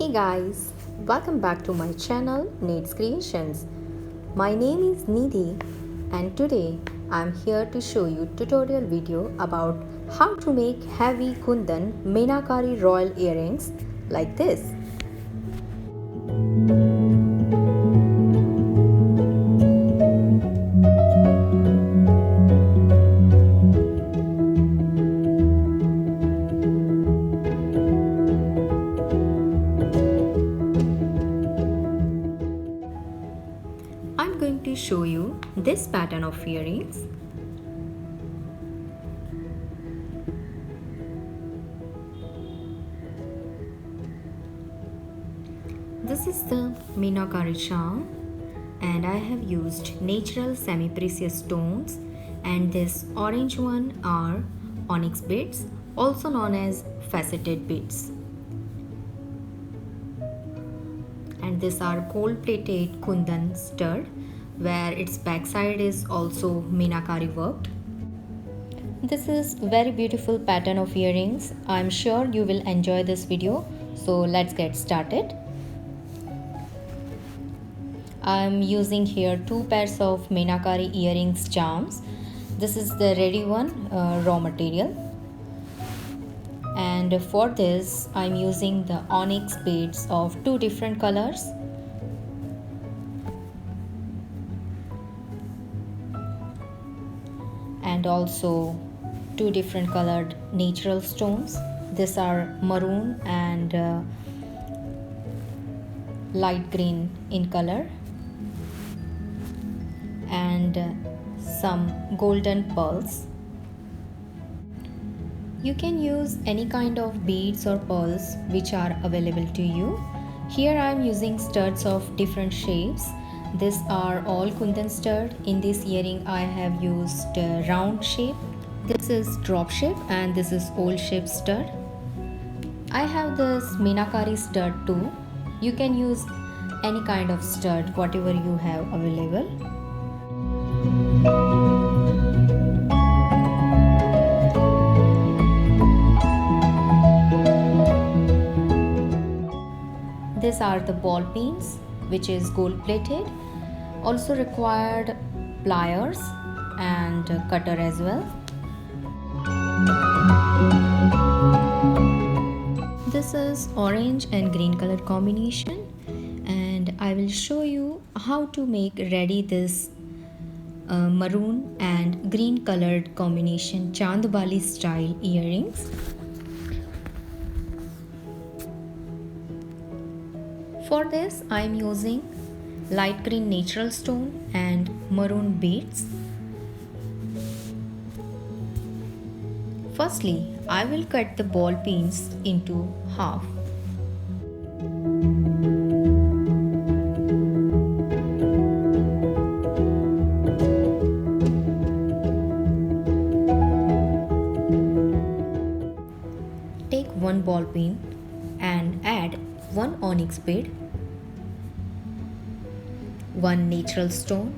Hey guys, welcome back to my channel Needs Creations. My name is Nidhi and today I'm here to show you tutorial video about how to make heavy Kundan meenakari royal earrings like this. I'm going to show you this pattern of earrings. This is the meenakari charm and I have used natural semi-precious stones, and this orange one are onyx beads, also known as faceted beads. And these are gold plated Kundan stud where its backside is also meenakari worked. This is very beautiful pattern of earrings. I'm sure you will enjoy this video. So let's get started. I'm using here two pairs of meenakari earrings charms. This is the ready one, raw material. And for this I'm using the onyx beads of two different colors. And also two different colored natural stones. These are maroon and light green in color, and some golden pearls. You can use any kind of beads or pearls which are available to you. Here I am using studs of different shapes. These are all Kundan stud. In this earring I have used round shape. This is drop shape and this is oval shape stud. I have this meenakari stud too. You can use any kind of stud, whatever you have available. These are the ball pins, which is gold plated. Also required pliers and cutter as well. This is orange and green color combination, and I will show you how to make ready this maroon and green colored combination Chandbali style earrings. For this I am using light green natural stone and maroon beads. Firstly, I will cut the ball pins into half. Take one ball pin and add one onyx bead, one natural stone,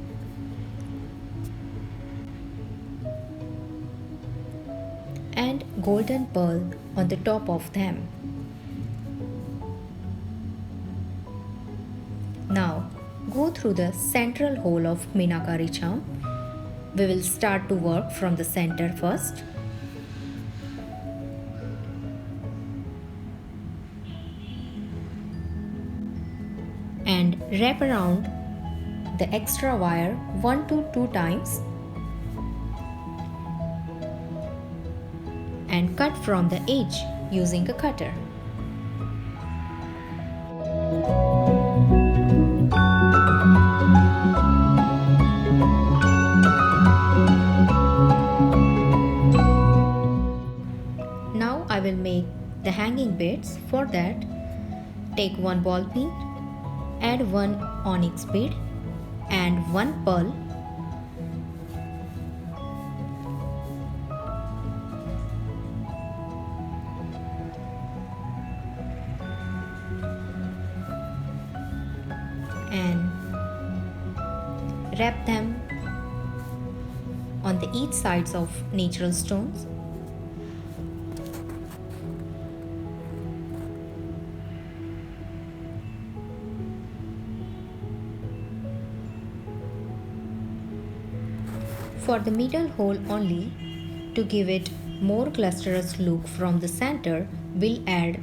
and golden pearl on the top of them. Now go through the central hole of meenakari charm. We will start to work from the center first. And wrap around the extra wire 1 to 2 times and cut from the edge using a cutter. Now I will make the hanging beads. For that, take one ball pin, add one onyx bead and one pearl, and wrap them on the each sides of natural stones. For the middle hole only, to give it more clusterous look from the center, we'll add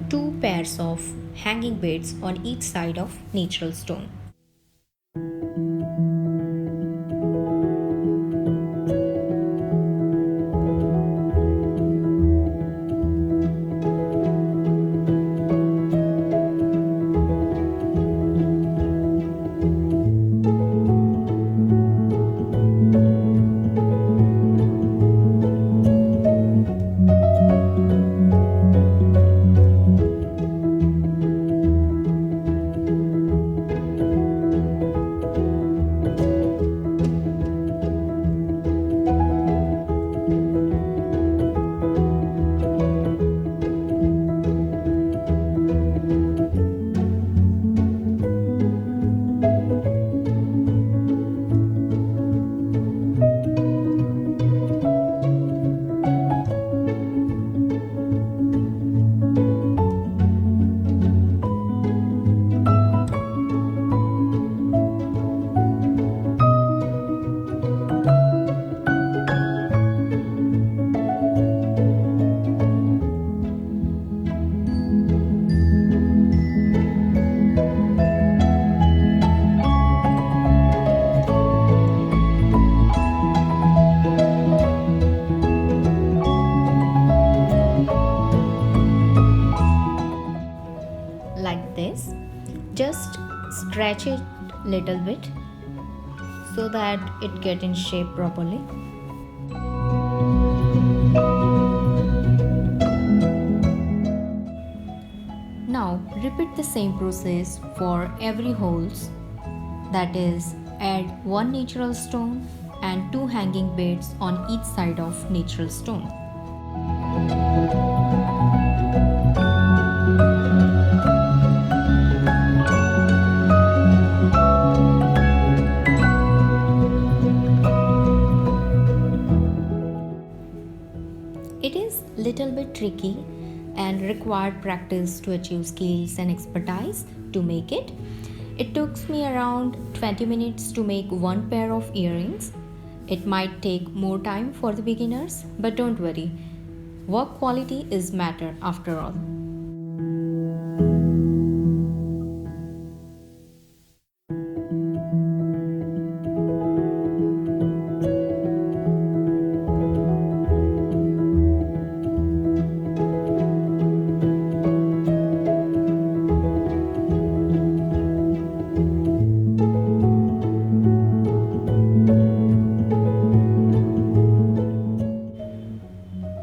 2 pairs of hanging beads on each side of natural stone. Like this. Just stretch it little bit so that it get in shape properly. Now repeat the same process for every holes, that is add 1 natural stone and 2 hanging beads on each side of natural stone. It is little bit tricky and required practice to achieve skills and expertise to make it. It took me around 20 minutes to make 1 pair of earrings. It might take more time for the beginners, but don't worry. Work quality is matter after all.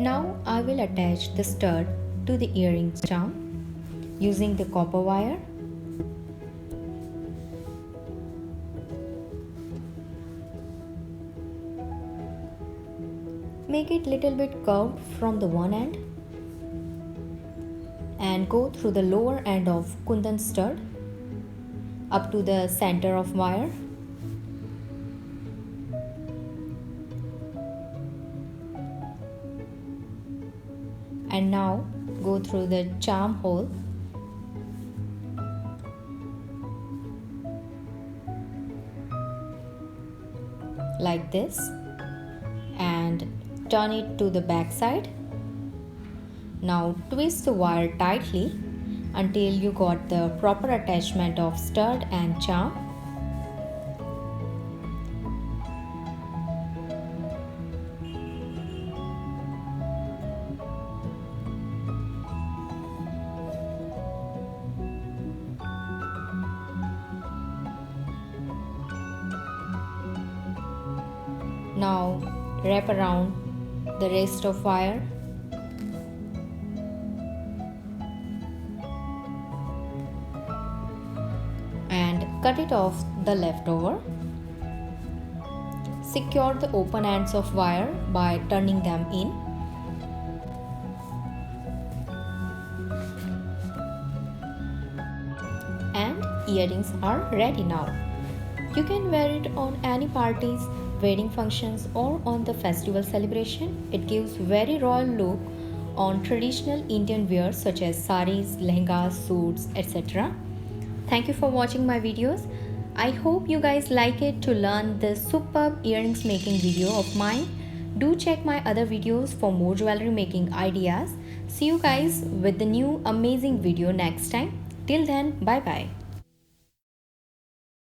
Now I will attach the stud to the earring charm using the copper wire. Make it little bit curved from the one end and go through the lower end of Kundan stud up to the center of wire. And now go through the charm hole like this and turn it to the back side. Now twist the wire tightly until you got the proper attachment of stud and charm. Now wrap around the rest of wire and cut it off the leftover. Secure the open ends of wire by turning them in. And earrings are ready now. You can wear it on any parties, wedding functions or on the festival celebration. It gives very royal look on traditional Indian wear such as saris, lehengas, suits, etc. Thank you for watching my videos. I hope you guys like it to learn this superb earrings making video of mine. Do check my other videos for more jewelry making ideas. See you guys with the new amazing video next time. Till then, bye bye.